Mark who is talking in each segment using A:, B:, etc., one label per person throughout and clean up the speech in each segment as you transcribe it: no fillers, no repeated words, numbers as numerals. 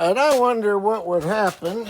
A: And I wonder what would happen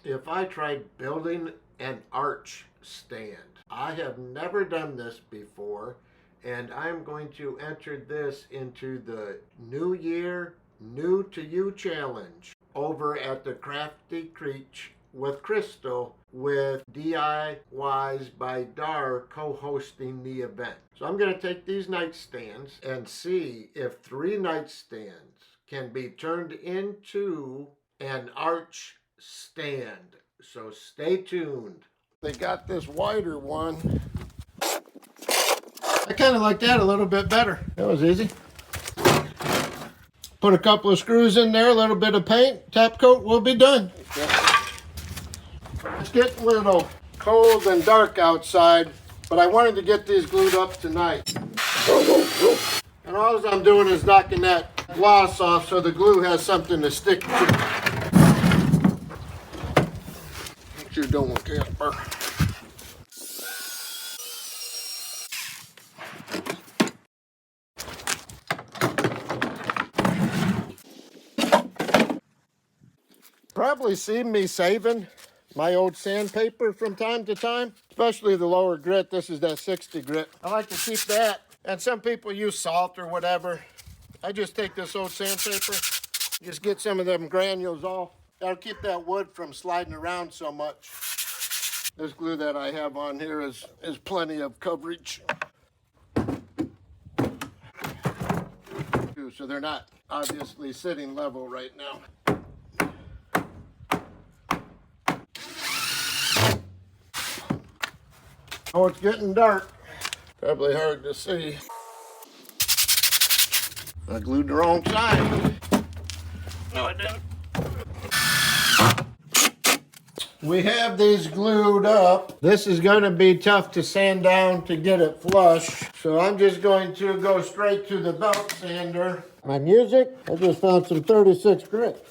A: if I tried building an arch stand. I have never done this before, and I'm going to enter this into the New Year New to You challenge over at the Crafty Creech with Crystal, with DIYs by Dar co-hosting the event. So I'm going to take these nightstands and see if 3 nightstands can be turned into an arch stand. So stay tuned. They got this wider one. I kind of like that a little bit better. That was easy. Put a couple of screws in there, a little bit of paint, top coat, we'll be done. It's getting a little cold and dark outside, but I wanted to get these glued up tonight. And all I'm doing is knocking that gloss off so the glue has something to stick to. What you doing, Casper? Probably seen me saving my old sandpaper from time to time, especially the lower grit. This is that 60 grit. I like to keep that. And some people use salt or whatever. I just take this old sandpaper, just get some of them granules off. That'll keep that wood from sliding around so much. This glue that I have on here is plenty of coverage. So they're not obviously sitting level right now. Oh, it's getting dark. Probably hard to see. I glued the wrong side. No, I didn't. We have these glued up. This is going to be tough to sand down to get it flush. So I'm just going to go straight to the belt sander. My music, I just found some 36 grit.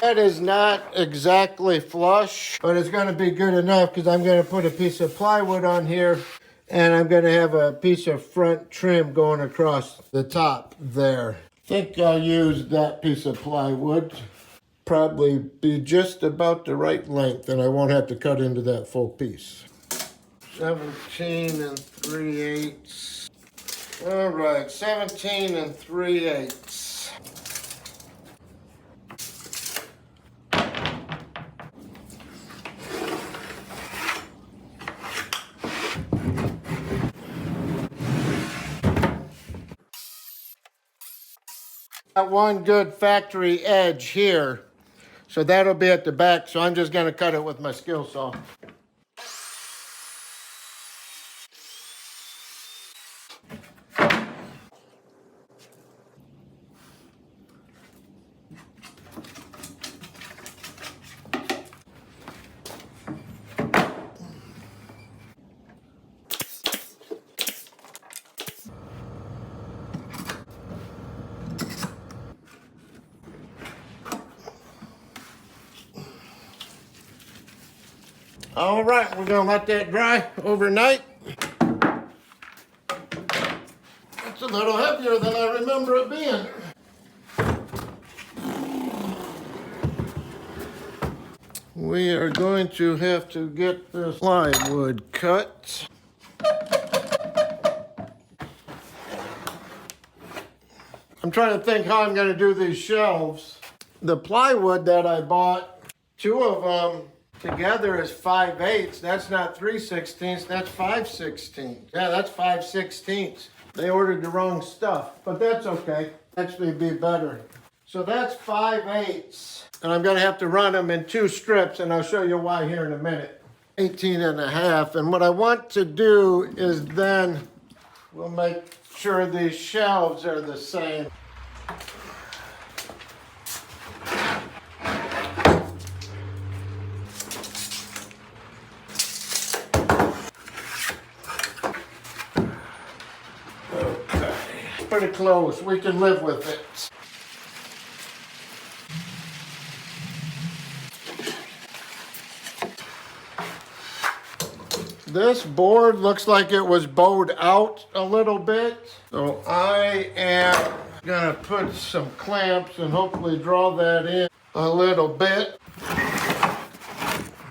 A: That is not exactly flush, but it's going to be good enough because I'm going to put a piece of plywood on here and I'm going to have a piece of front trim going across the top there. I think I'll use that piece of plywood. Probably be just about the right length and I won't have to cut into that full piece. 17 3/8. All right, 17 3/8. Got one good factory edge here, so that'll be at the back, so I'm just going to cut it with my skill saw. All right, we're gonna let that dry overnight. It's a little heavier than I remember it being. We are going to have to get this plywood cut. I'm trying to think how I'm gonna do these shelves. The plywood that I bought, 2 of them, together is 5/8. That's not 3/16, that's 5/16. Yeah, that's 5/16. They ordered the wrong stuff, but that's okay. Actually be better. So that's 5/8. And I'm gonna have to run them in 2 strips, and I'll show you why here in a minute. 18 1/2. And what I want to do is then we'll make sure these shelves are the same. Pretty close. We can live with it. This board looks like it was bowed out a little bit. So I am Gonna put some clamps and hopefully draw that in a little bit.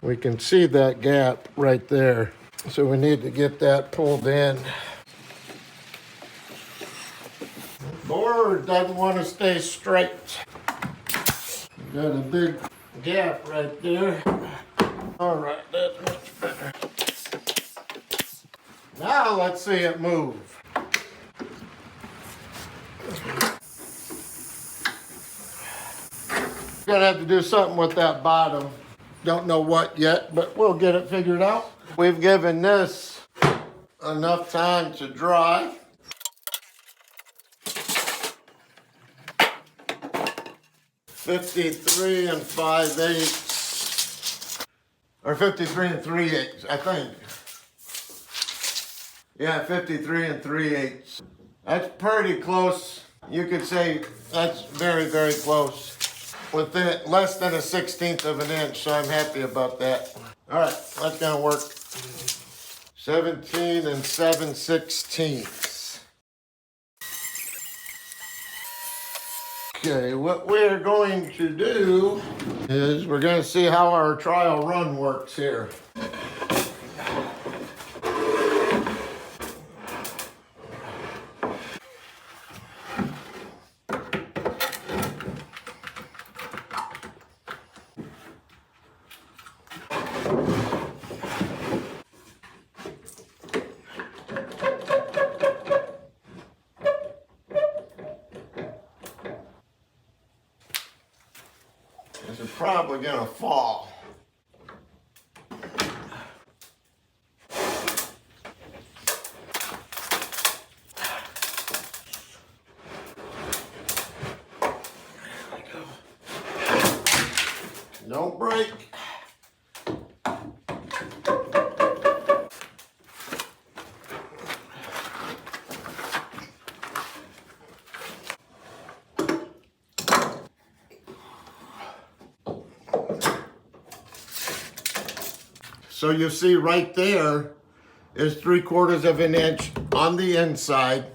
A: We can see that gap right there. So we need to get that pulled in. Board doesn't want to stay straight. Got a big gap right there. All right, that's much better. Now let's see it move. Gonna have to do something with that bottom. Don't know what yet, but we'll get it figured out. We've given this enough time to dry. .53 5/8, or 53 3/8, I think. Yeah, 53 3/8. That's pretty close. You could say that's very, very close. Within less than a 1/16 of an inch, so I'm happy about that. All right, that's gonna work. 17 7/16. Okay, what we're going to do is we're going to see how our trial run works here. This is probably going to fall. Don't break. So you see right there is 3/4 of an inch on the inside.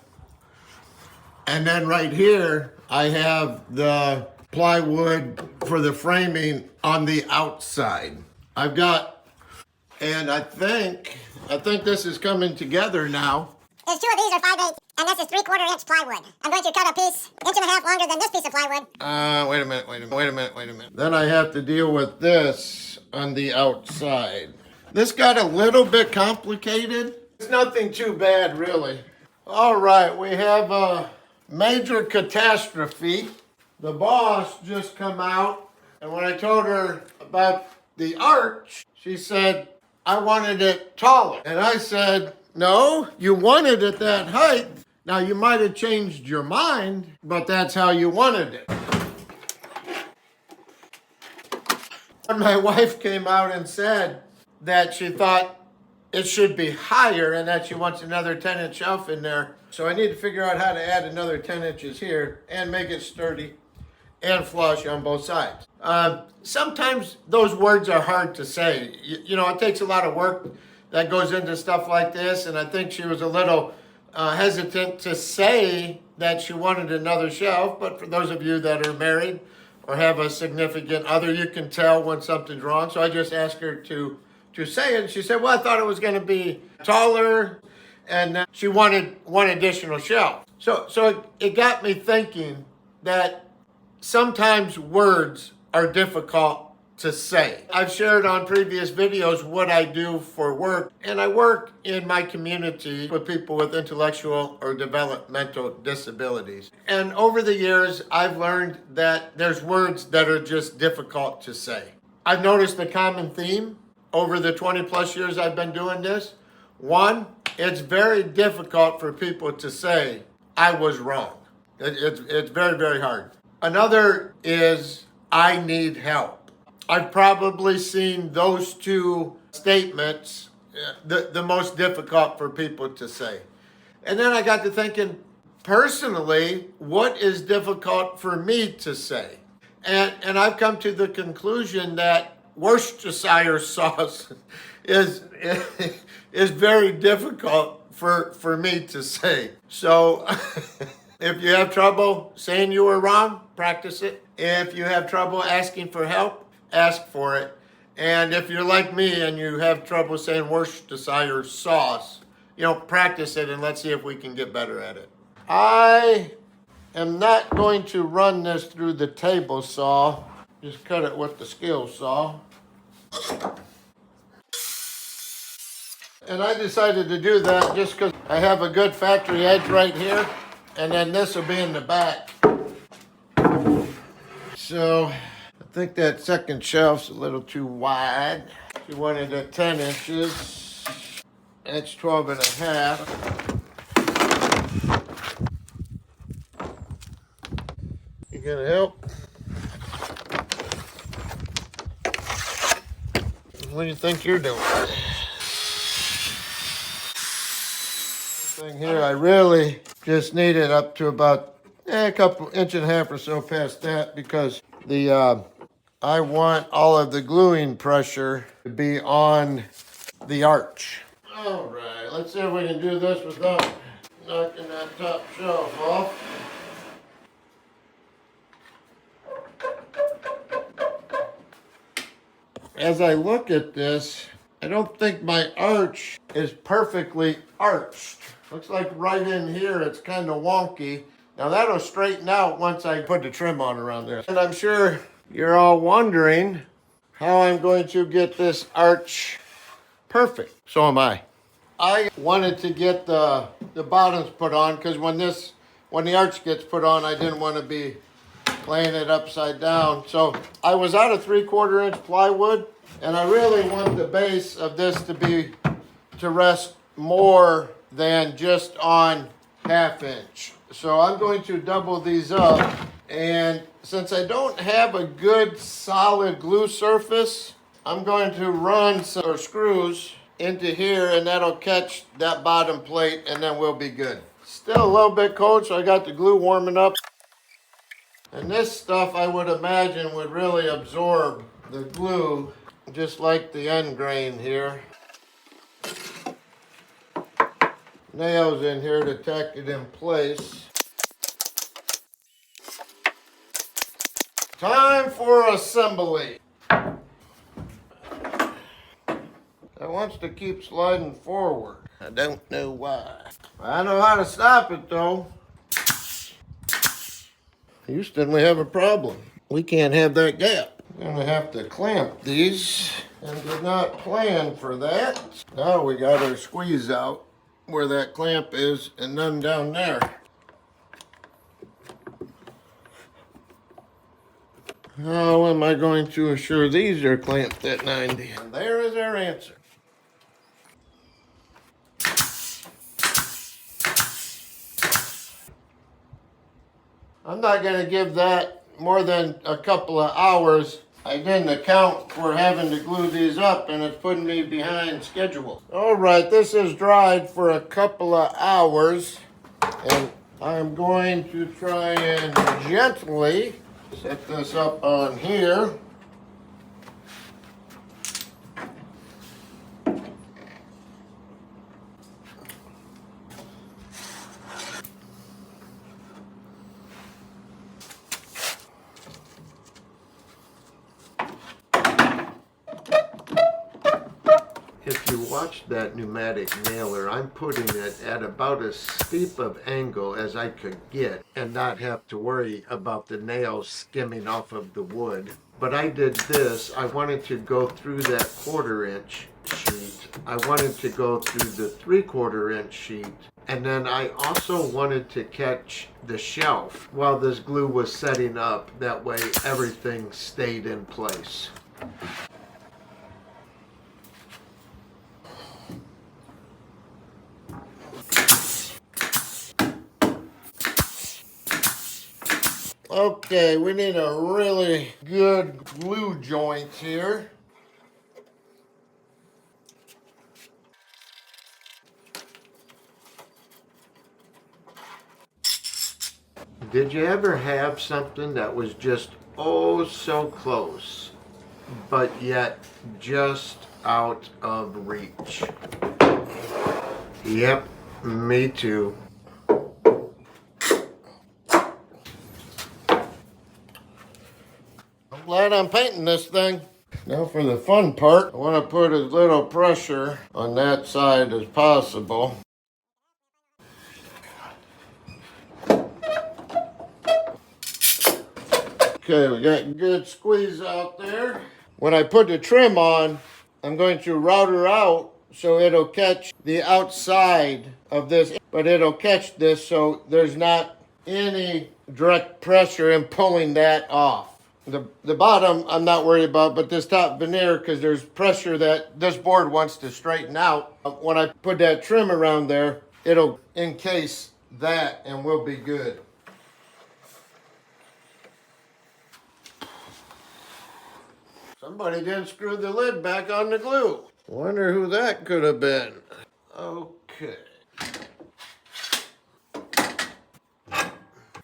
A: And then right here, I have the plywood for the framing on the outside. I've got, and I think this is coming together now.
B: There's two of these are 5/8, and this is 3/4 inch plywood. I'm going to cut a piece 1.5 inches longer than this piece of plywood.
A: Wait a minute. Then I have to deal with this on the outside. This got a little bit complicated. It's nothing too bad, really. All right, we have a major catastrophe. The boss just come out, and when I told her about the arch, she said, I wanted it taller. And I said, no, you wanted it that height. Now, you might have changed your mind, but that's how you wanted it. And my wife came out and said that she thought it should be higher and that she wants another 10-inch shelf in there. So I need to figure out how to add another 10 inches here and make it sturdy and flush on both sides. Sometimes those words are hard to say. You know, it takes a lot of work that goes into stuff like this, and I think she was a little hesitant to say that she wanted another shelf, but for those of you that are married or have a significant other, you can tell when something's wrong. So I just asked her to say it, and she said, well, I thought it was going to be taller, and she wanted one additional shelf. So it got me thinking that sometimes words are difficult to say. I've shared on previous videos what I do for work, and I work in my community with people with intellectual or developmental disabilities. And over the years, I've learned that there's words that are just difficult to say. I've noticed a common theme over the 20 plus years I've been doing this. One, it's very difficult for people to say, I was wrong. It's very, very hard. Another is, I need help. I've probably seen those two statements the most difficult for people to say. And then I got to thinking, personally, what is difficult for me to say? And I've come to the conclusion that Worcestershire sauce is very difficult for me to say. So If you have trouble saying you were wrong, practice it. If you have trouble asking for help, ask for it. And if you're like me and you have trouble saying Worcestershire sauce, practice it and let's see if we can get better at it. I am not going to run this through the table saw. Just cut it with the skill saw. And I decided to do that just because I have a good factory edge right here, and then this will be in the back. So I think that second shelf's a little too wide. She wanted it 10 inches. That's 12 and a half. You gonna help? What do you think you're doing? Thing here, I really just need it up to about a couple inch and a half or so past that because I want all of the gluing pressure to be on the arch. All right, let's see if we can do this without knocking that top shelf off. As I look at this, I don't think my arch is perfectly arched. Looks like right in here it's kind of wonky. Now that'll straighten out once I put the trim on around there. And I'm sure you're all wondering how I'm going to get this arch perfect. So am I. I wanted to get the bottoms put on because when the arch gets put on, I didn't want to be laying it upside down. So I was out of 3/4 inch plywood, and I really want the base of this to rest more than just on 1/2 inch. So I'm going to double these up, and since I don't have a good solid glue surface, I'm going to run some screws into here, and that'll catch that bottom plate, and then we'll be good. Still a little bit cold, so I got the glue warming up. And this stuff, I would imagine, would really absorb the glue, just like the end grain here. Nails in here to tack it in place. Time for assembly. It wants to keep sliding forward. I don't know why. I know how to stop it though. Houston, we have a problem. We can't have that gap. We're gonna have to clamp these, and did not plan for that. Now we got our squeeze out where that clamp is and none down there. How am I going to assure these are clamped at 90? And there is our answer. I'm not going to give that more than a couple of hours. I didn't account for having to glue these up, and it's putting me behind schedule. All right, this is dried for a couple of hours, and I'm going to try and gently set this up on here. If you watch that pneumatic nailer, I'm putting it at about as steep of angle as I could get and not have to worry about the nails skimming off of the wood. But I did this. I wanted to go through that 1/4 inch sheet. I wanted to go through the 3/4 inch sheet. And then I also wanted to catch the shelf while this glue was setting up. That way everything stayed in place. Okay, we need a really good glue joint here. Did you ever have something that was just oh so close, but yet just out of reach? Yep, me too. glad I'm painting this thing. Now for the fun part, I want to put as little pressure on that side as possible. Okay, we got good squeeze out there. When I put the trim on, I'm going to router out so it'll catch the outside of this, but it'll catch this so there's not any direct pressure in pulling that off. The bottom I'm not worried about, but this top veneer, because there's pressure that this board wants to straighten out. When I put that trim around there, it'll encase that and we'll be good. Somebody didn't screw the lid back on the glue. Wonder who that could have been. Okay.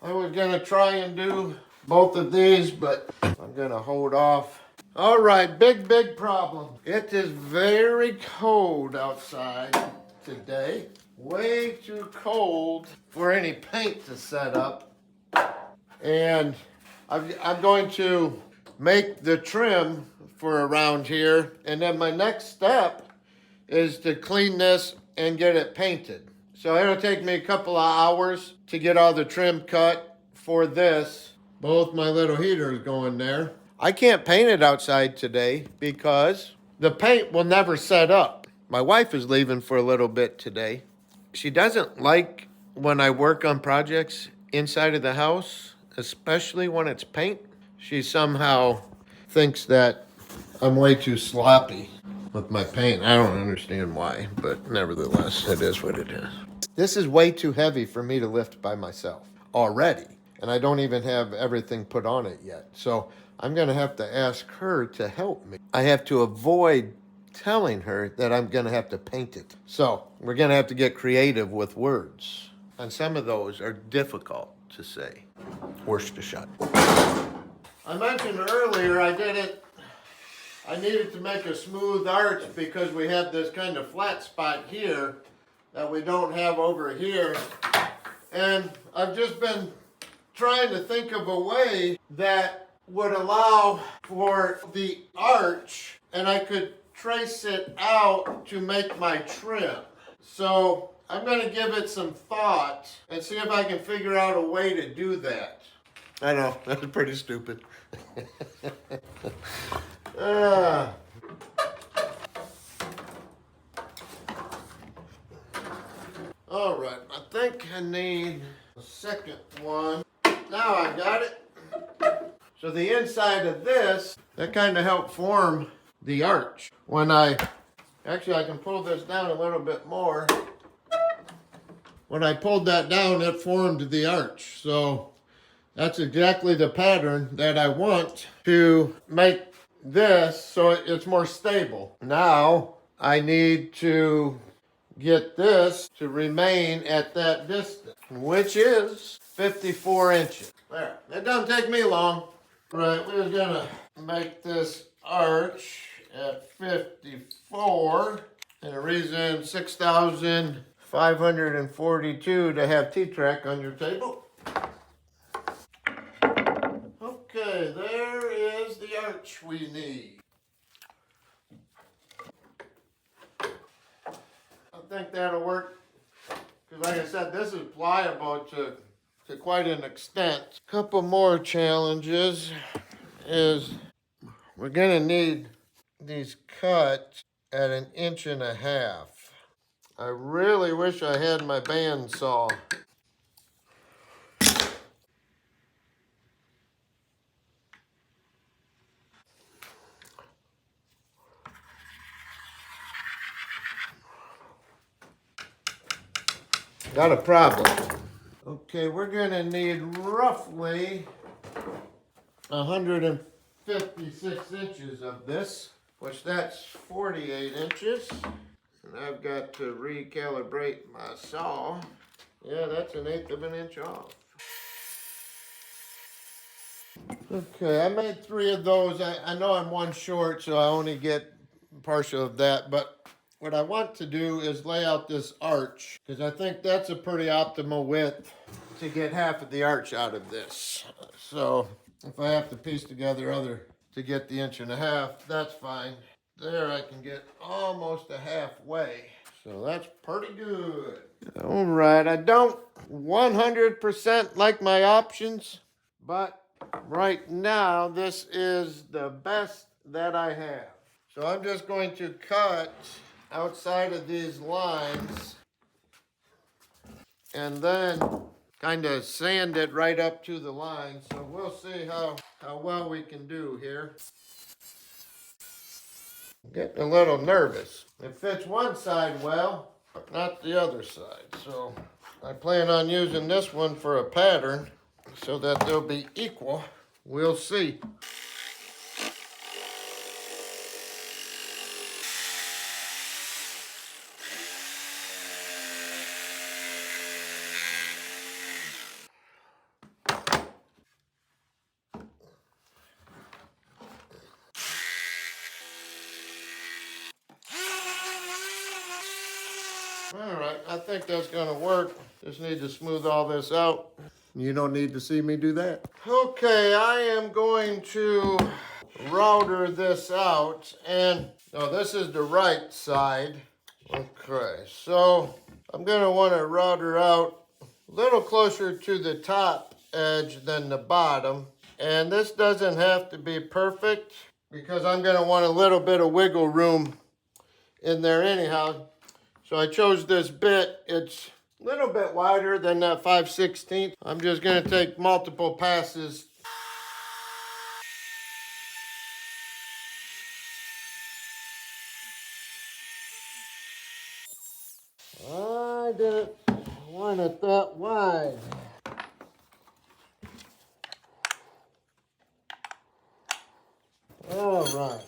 A: I was gonna try and do both of these, but I'm gonna hold off. All right, big problem. It is very cold outside today. Way too cold for any paint to set up. And I'm going to make the trim for around here, and then my next step is to clean this and get it painted. So it'll take me a couple of hours to get all the trim cut for this. Both my little heaters go in there. I can't paint it outside today because the paint will never set up. My wife is leaving for a little bit today. She doesn't like when I work on projects inside of the house, especially when it's paint. She somehow thinks that I'm way too sloppy with my paint. I don't understand why, but nevertheless, it is what it is. This is way too heavy for me to lift by myself already, and I don't even have everything put on it yet. So I'm gonna have to ask her to help me. I have to avoid telling her that I'm gonna have to paint it. So we're gonna have to get creative with words. And some of those are difficult to say. Worcestershire. I mentioned earlier I needed to make a smooth arch because we have this kind of flat spot here that we don't have over here. And I've just been trying to think of a way that would allow for the arch, and I could trace it out to make my trim. So I'm going to give it some thought and see if I can figure out a way to do that. I know, that's pretty stupid. All right, I think I need a second one. Now I got it. So the inside of this, that kind of helped form the arch. Actually I can pull this down a little bit more. When I pulled that down, it formed the arch. So that's exactly the pattern that I want to make this so it's more stable. Now I need to get this to remain at that distance, which is 54 inches. There, it doesn't take me long. Right, we're gonna make this arch at 54. And the reason 6,542 to have T-Track on your table. Okay, there is the arch we need. I think that'll work. Because like I said, this is pliable to quite an extent. A couple more challenges is we're gonna need these cut at 1.5 inches. I really wish I had my bandsaw. Got a problem. Okay, we're gonna need roughly 156 inches of this, which that's 48 inches. And I've got to recalibrate my saw. Yeah, that's 1/8 of an inch off. Okay, I made 3 of those. I know I'm one short, so I only get partial of that, but what I want to do is lay out this arch, because I think that's a pretty optimal width to get half of the arch out of this. So If I have to piece together other to get the 1.5 inches, that's fine. There I can get almost a halfway. So that's pretty good. All right, I don't 100% like my options, but right now this is the best that I have. So I'm just going to cut outside of these lines and then kind of sand it right up to the line. So we'll see how well we can do here. I'm getting a little nervous. It fits one side well, but not the other side. So I plan on using this one for a pattern so that they'll be equal. We'll see. All right, I think that's gonna work. Just need to smooth all this out. You don't need to see me do that. Okay, I am going to router this out, and no, this is the right side. Okay, so I'm gonna want to router out a little closer to the top edge than the bottom. And this doesn't have to be perfect because I'm gonna want a little bit of wiggle room in there anyhow. So I chose this bit. It's a little bit wider than that 5/16. I'm just gonna take multiple passes. I didn't want it that wide. All right.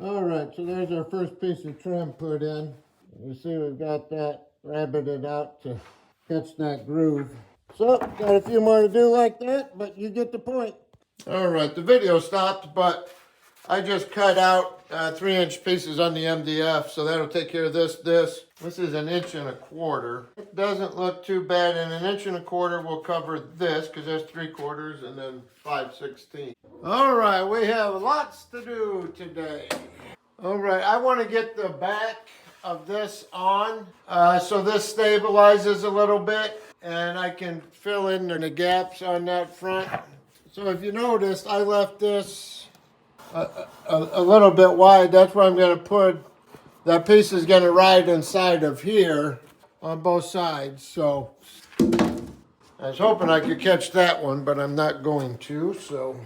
A: All right, so there's our first piece of trim put in. You see we've got that rabbited out to catch that groove. So, got a few more to do like that, but you get the point. All right, the video stopped, but I just cut out 3-inch pieces on the MDF, so that'll take care of this. This is 1.25 inches. It doesn't look too bad, and 1.25 inches will cover this, because that's 3/4 and then 5/16. All right, we have lots to do today. All right, I want to get the back of this on, so this stabilizes a little bit, and I can fill in the gaps on that front. So if you noticed, I left this a little bit wide. That's where I'm going to put, that piece is going to ride inside of here on both sides. So I was hoping I could catch that one, but I'm not going to. So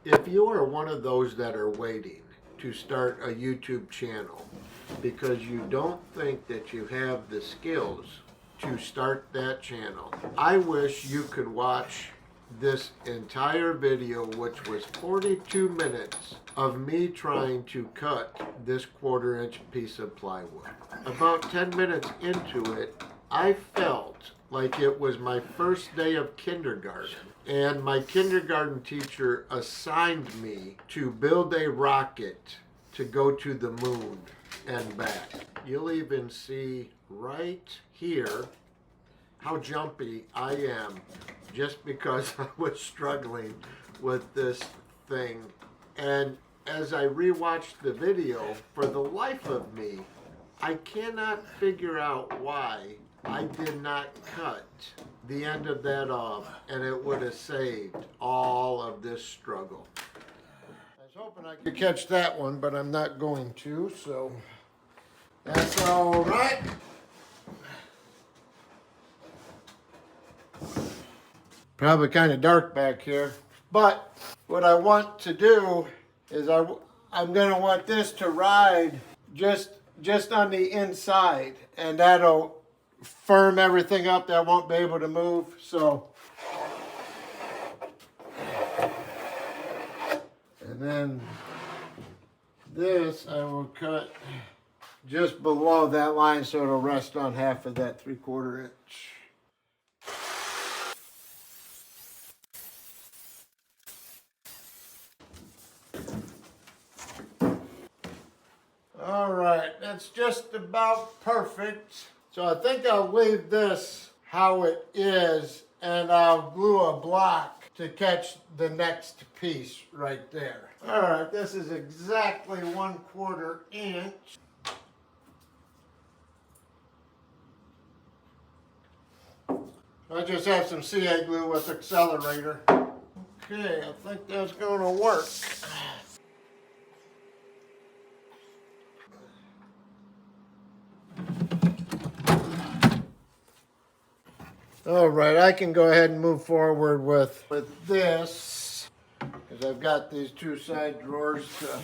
A: if you are one of those that are waiting to start a YouTube channel because you don't think that you have the skills to start that channel, I wish you could watch this entire video, which was 42 minutes of me trying to cut this 1/4 inch piece of plywood. About 10 minutes into it, I felt like it was my first day of kindergarten, and my kindergarten teacher assigned me to build a rocket to go to the moon and back. You'll even see right here how jumpy I am just because I was struggling with this thing. And as I rewatched the video, for the life of me, I cannot figure out why I did not cut the end of that off, and it would have saved all of this struggle. I was hoping I could catch that one, but I'm not going to, so that's all right. Probably kind of dark back here, but what I want to do is I'm going to want this to ride just on the inside, and that'll firm everything up. That won't be able to move. So, and then this I will cut just below that line so it'll rest on half of that 3/4 inch. All right, that's just about perfect. So I think I'll leave this how it is, and I'll glue a block to catch the next piece right there. All right, this is exactly 1/4 inch. I just have some CA glue with accelerator. Okay, I think that's gonna work. All right, I can go ahead and move forward with this, because I've got these two side drawers to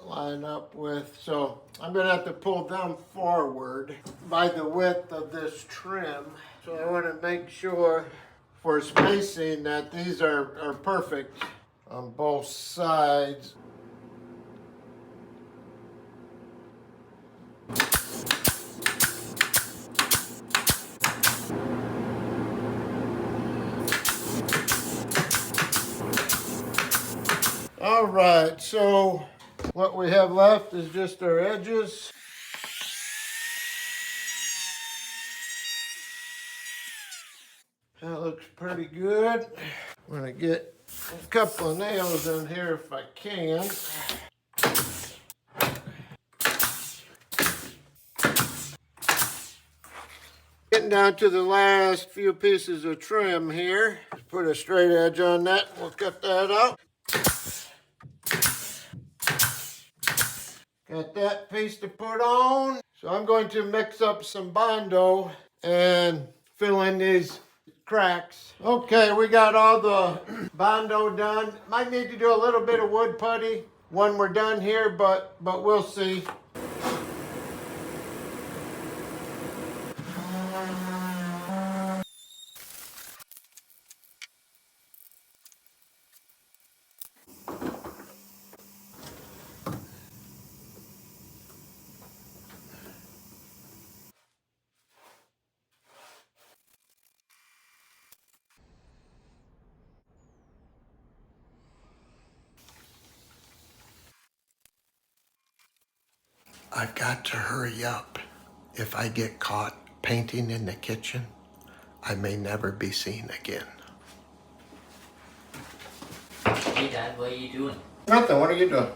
A: line up with. So I'm gonna have to pull them forward by the width of this trim. So I want to make sure for spacing that these are perfect on both sides. All right, so what we have left is just our edges. That looks pretty good. I'm gonna get a couple of nails in here if I can. Getting down to the last few pieces of trim here. Put a straight edge on that. We'll cut that out. Got that piece to put on. So I'm going to mix up some Bondo and fill in these cracks. Okay, we got all the Bondo done. Might need to do a little bit of wood putty when we're done here, but we'll see. I've got to hurry up. If I get caught painting in the kitchen, I may never be seen again.
C: Hey Dad, what are you doing?
A: Nothing, what are you doing?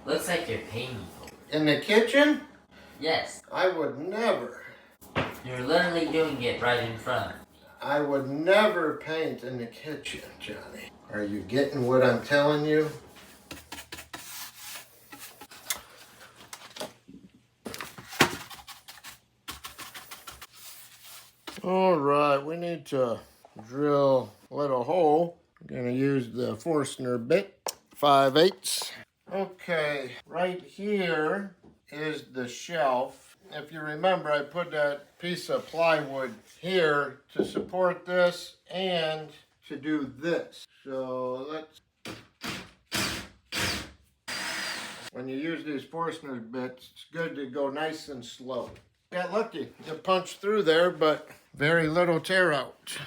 C: Looks like you're painting.
A: In the kitchen?
C: Yes,
A: I would never.
C: you're literally doing it right in front.
A: I would never paint in the kitchen, Johnny. Are you getting what I'm telling you? All right, we need to drill a little hole. I'm gonna use the Forstner bit, 5/8. Okay, right here is the shelf. If you remember, I put that piece of plywood here to support this and to do this. So let's, when you use these Forstner bits, it's good to go nice and slow. Got lucky, you punched through there, but very little tear out.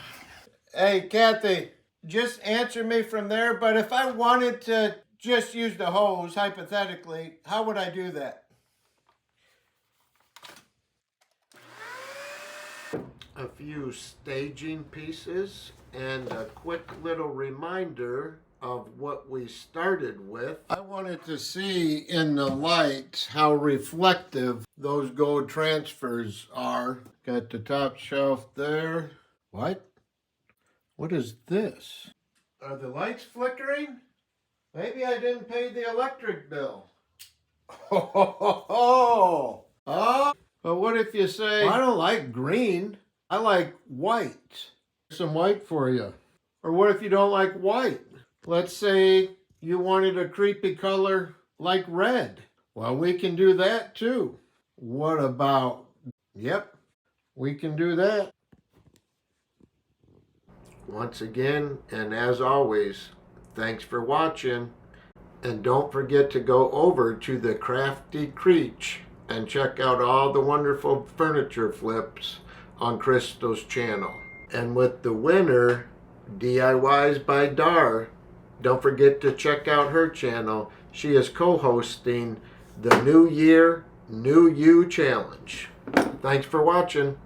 A: Hey, Kathy, just answer me from there, but if I wanted to just use the hose, hypothetically, how would I do that? A few staging pieces and a quick little reminder of what we started with. I wanted to see in the light how reflective those gold transfers are. Got the top shelf there. What? What is this? Are the lights flickering? Maybe I didn't pay the electric bill. Oh, but what if you say, I don't like green, I like white. Some white for you. Or what if you don't like white? Let's say you wanted a creepy color like red. Well, we can do that too. What about, yep, we can do that. Once again, and as always, thanks for watching. And don't forget to go over to the Crafty Creech and check out all the wonderful furniture flips on Crystal's channel. And with the winner, DIYs by Dar, don't forget to check out her channel. She is co-hosting the New Year, New You Challenge. Thanks for watching.